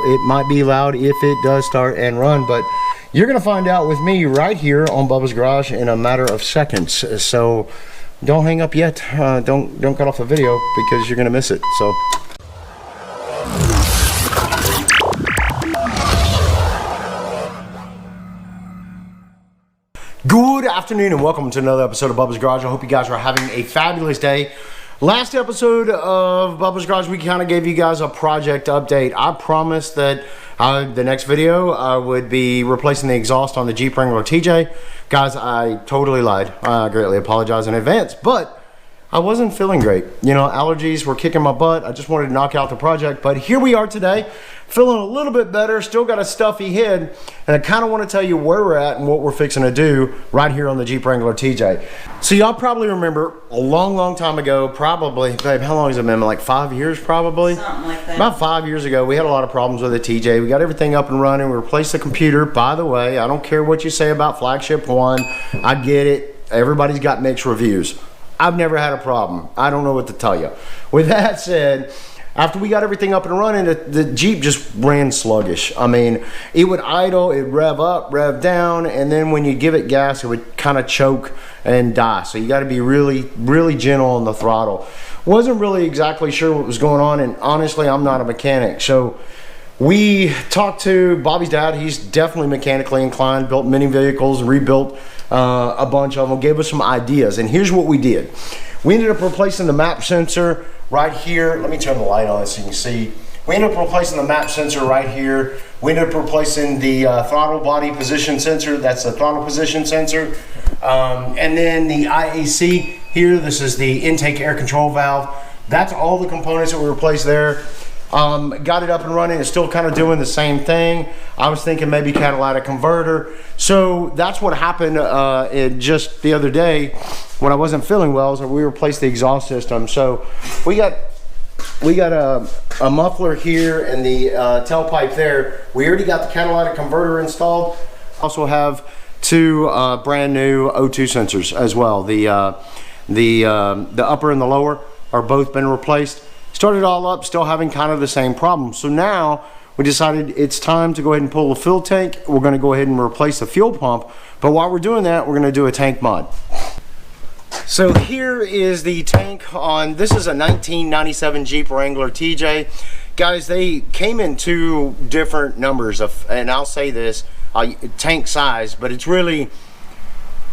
it might be loud if it does start and run, but you're gonna find out with me right here on Bubba's Garage in a matter of seconds. So don't hang up yet. Don't cut off the video because you're gonna miss it. So. Good afternoon and welcome to another episode of Bubba's Garage. I hope you guys are having a fabulous day. Last episode of Bubba's Garage, we kind of gave you guys a project update. I promised that the next video I would be replacing the exhaust on the Jeep Wrangler TJ. Guys, I totally lied. I greatly apologize in advance, but I wasn't feeling great. You know, allergies were kicking my butt. I just wanted to knock out the project, but here we are today. Feeling a little bit better, still got a stuffy head, and I kind of want to tell you where we're at and what we're fixing to do right here on the Jeep Wrangler TJ. So y'all probably remember a long time ago, probably, babe, how long has it been? Like 5 years probably? Something like that. About 5 years ago, we had a lot of problems with the TJ. We got everything up and running. We replaced the computer. By the way, I don't care what you say about Flagship 1. I get it. Everybody's got mixed reviews. I've never had a problem. I don't know what to tell you. With that said, after we got everything up and running, the Jeep just ran sluggish. I mean, it would idle, it'd rev up, rev down, and then when you give it gas, it would kind of choke and die. So you got to be really gentle on the throttle. Wasn't really exactly sure what was going on, and honestly, I'm not a mechanic. So we talked to Bobby's dad. He's definitely mechanically inclined, built many vehicles, rebuilt a bunch of them, gave us some ideas, and here's what we did. We ended up replacing the map sensor right here. Let me turn the light on so you can see. We ended up replacing the map sensor right here. We ended up replacing the throttle body position sensor. That's the throttle position sensor. And then the IAC here, this is the intake air control valve. That's all the components that we replaced there. Got it up and running. It's still kind of doing the same thing. I was thinking maybe catalytic converter. So that's what happened just the other day when I wasn't feeling well, so we replaced the exhaust system. So we got a muffler here and the tailpipe there. We already got the catalytic converter installed. Also have two brand new O2 sensors as well. The upper and the lower are both been replaced. Started all up, still having kind of the same problem. So now we decided it's time to go ahead and pull the fuel tank. We're going to go ahead and replace the fuel pump. But while we're doing that, we're going to do a tank mod. So here is the tank on, this is a 1997 Jeep Wrangler TJ. Guys, they came in two different numbers of, and I'll say this, tank size, but it's really,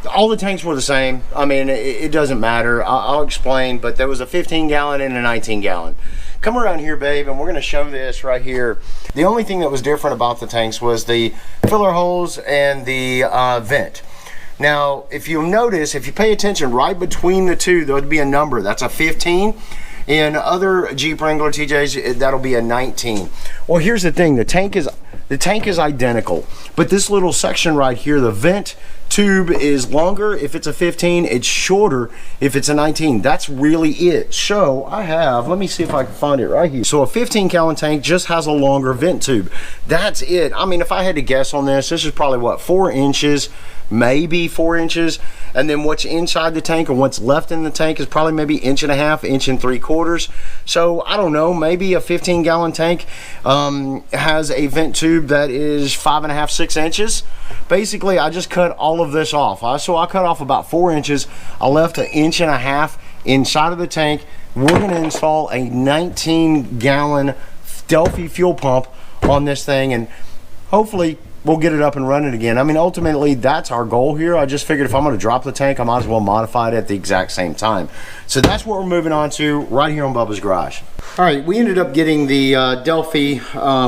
all the tanks were the same. I mean, it doesn't matter. I'll explain, but there was a 15 gallon and a 19 gallon. Come around here, babe, and we're gonna show this right here. The only thing that was different about the tanks was the filler holes and the vent. Now, if you'll notice, if you pay attention, right between the two, there would be a number. That's a 15. In other Jeep Wrangler TJs, that'll be a 19. Well, here's the thing. The tank is identical, but this little section right here, the vent tube is longer if it's a 15, it's shorter if it's a 19. That's really it. So I have, let me see if I can find it right here. So a 15 gallon tank just has a longer vent tube. That's it. I mean, if I had to guess on this is probably what, 4 inches, maybe 4 inches, and then what's inside the tank and what's left in the tank is probably maybe 1.5 inches, 1 3/4. So I don't know, maybe a 15 gallon tank has a vent tube that is 5.5 6 inches. Basically, I just cut all of this off. So I cut off about 4 inches. I left 1.5 inches inside of the tank. We're going to install a 19 gallon Delphi fuel pump on this thing, and hopefully we'll get it up and running again. I mean, ultimately, that's our goal here. I just figured if I'm going to drop the tank, I might as well modify it at the exact same time. So that's what we're moving on to right here on Bubba's Garage. All right, we ended up getting the Delphi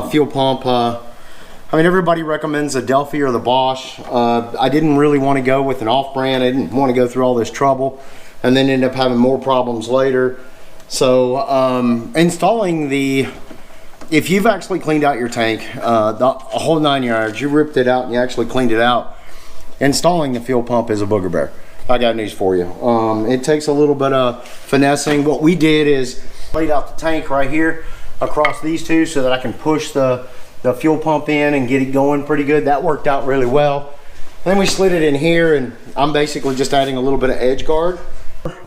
fuel pump. I mean, everybody recommends the Delphi or the Bosch. I didn't really want to go with an off-brand. I didn't want to go through all this trouble and then end up having more problems later. So installing the, if you've actually cleaned out your tank, the whole 9 yards, you ripped it out and you actually cleaned it out, installing the fuel pump is a booger bear. I got news for you. It takes a little bit of finessing. What we did is laid out the tank right here across these two so that I can push the fuel pump in and get it going pretty good. That worked out really well. Then we slid it in here, and I'm basically just adding a little bit of edge guard.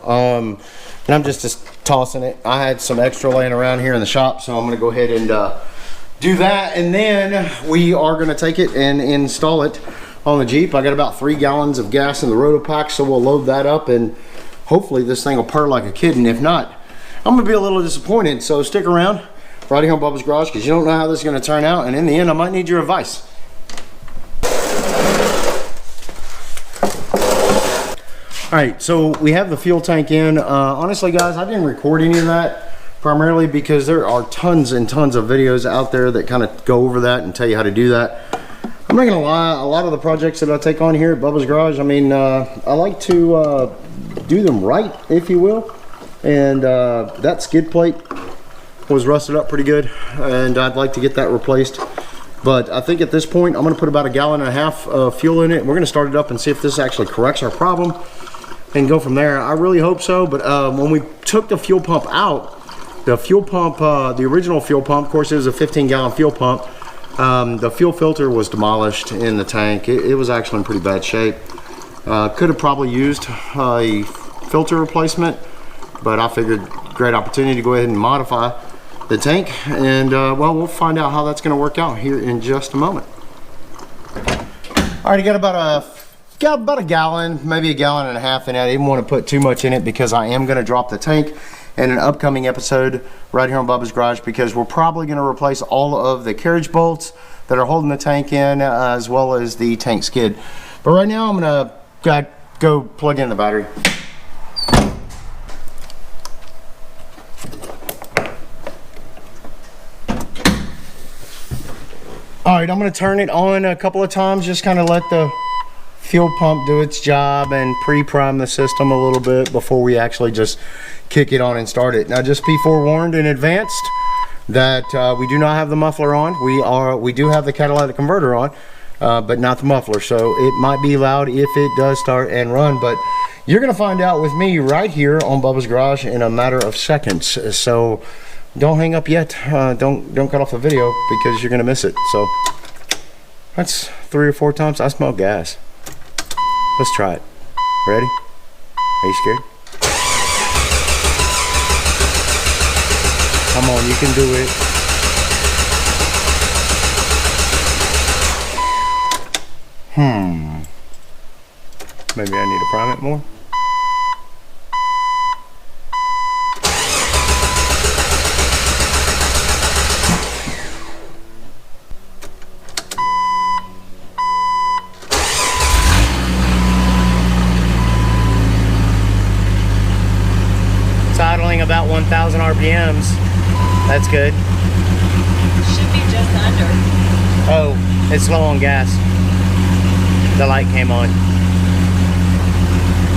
And I'm just tossing it. I had some extra laying around here in the shop, so I'm gonna go ahead and do that, and then we are going to take it and install it on the Jeep. I got about 3 gallons of gas in the rotopack, so we'll load that up, and hopefully this thing will purr like a kitten. If not, I'm going to be a little disappointed. So stick around right here on Bubba's Garage, because you don't know how this is going to turn out, and in the end I might need your advice. Alright, so we have the fuel tank in. Honestly guys, I didn't record any of that, primarily because there are tons and tons of videos out there that kind of go over that and tell you how to do that. I'm not gonna lie, a lot of the projects that I take on here at Bubba's Garage, I mean, I like to do them right, if you will. And that skid plate was rusted up pretty good, and I'd like to get that replaced. But I think at this point, I'm gonna put about 1.5 gallons of fuel in it. We're gonna start it up and see if this actually corrects our problem and go from there. I really hope so. But when we took the fuel pump out, the fuel pump, the original fuel pump, of course it was a 15-gallon fuel pump, the fuel filter was demolished in the tank. It was actually in pretty bad shape. Could have probably used a filter replacement, but I figured great opportunity to go ahead and modify the tank, and well, we'll find out how that's going to work out here in just a moment. All right, I got about a gallon, maybe 1.5 gallons in it. I didn't want to put too much in it because I am going to drop the tank in an upcoming episode right here on Bubba's Garage, because we're probably going to replace all of the carriage bolts that are holding the tank in, as well as the tank skid. But right now I'm going to go plug in the battery. All right, I'm going to turn it on a couple of times, just kind of let the fuel pump do its job and pre-prime the system a little bit before we actually just kick it on and start it. Now, just be forewarned in advance that we do not have the muffler on. We do have the catalytic converter on, but not the muffler, so it might be loud if it does start and run. But you're going to find out with me right here on Bubba's Garage in a matter of seconds. So don't hang up yet. Don't cut off the video, because you're going to miss it. So that's 3 or 4 times. I smell gas. Let's try it. Ready? Are you scared? Come on, you can do it. Maybe I need to prime it more. Idling about 1,000 RPMs. That's good. Should be just under. Oh, it's low on gas. The light came on.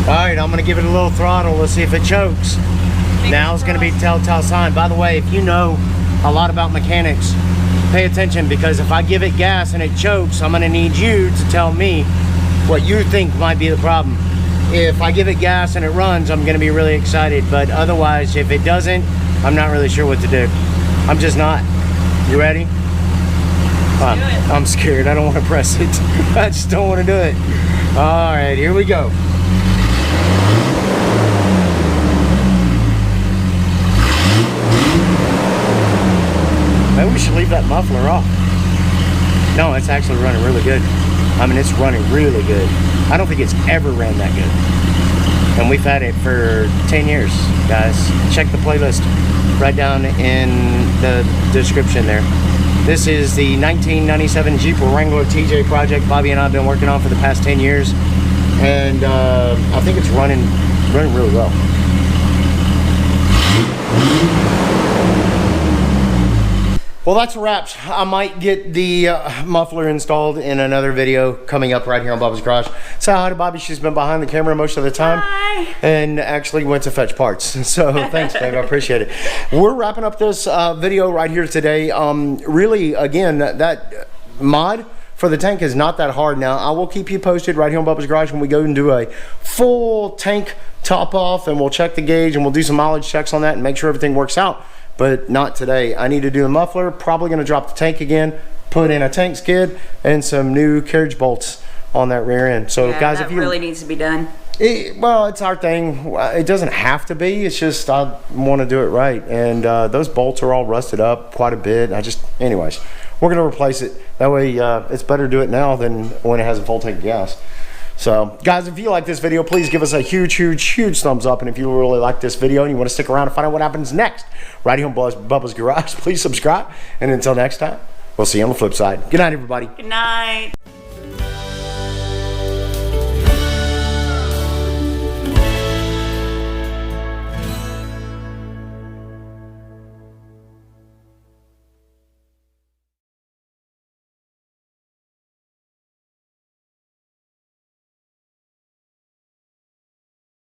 Alright, I'm gonna give it a little throttle. Let's see if it chokes. Now's gonna be telltale sign. By the way, if you know a lot about mechanics, pay attention, because if I give it gas and it chokes, I'm gonna need you to tell me what you think might be the problem. If I give it gas and it runs, I'm gonna be really excited, but otherwise, if it doesn't, I'm not really sure what to do. I'm just not. You ready? I'm scared. I don't want to press it. I just don't want to do it. All right, here we go. Maybe we should leave that muffler off. No, it's actually running really good. I mean, it's running really good. I don't think it's ever ran that good. And we've had it for 10 years, guys. Check the playlist right down in the description there. This is the 1997 Jeep Wrangler TJ project Bobby and I have been working on for the past 10 years. And I think it's running really well. Well, that's a wrap. I might get the muffler installed in another video coming up right here on Bubba's Garage. Say hi to Bobby. She's been behind the camera most of the time. Hi. And actually went to fetch parts. So thanks, babe. I appreciate it. We're wrapping up this video right here today. Really, again, that mod for the tank is not that hard. Now, I will keep you posted right here on Bubba's Garage when we go and do a full tank top off, and we'll check the gauge and we'll do some mileage checks on that and make sure everything works out. But not today. I need to do the muffler, probably going to drop the tank again, put in a tank skid and some new carriage bolts on that rear end. So yeah, guys, that if you really needs to be done. Well, it's our thing. It doesn't have to be. It's just I want to do it right. And those bolts are all rusted up quite a bit. Anyways. we're gonna replace it. That way, it's better to do it now than when it has a full tank of gas. So, guys, if you like this video, please give us a huge, huge, huge thumbs up. And if you really like this video and you want to stick around and find out what happens next, right here on Bubba's Garage, please subscribe. And until next time, we'll see you on the flip side. Good night, everybody. Good night.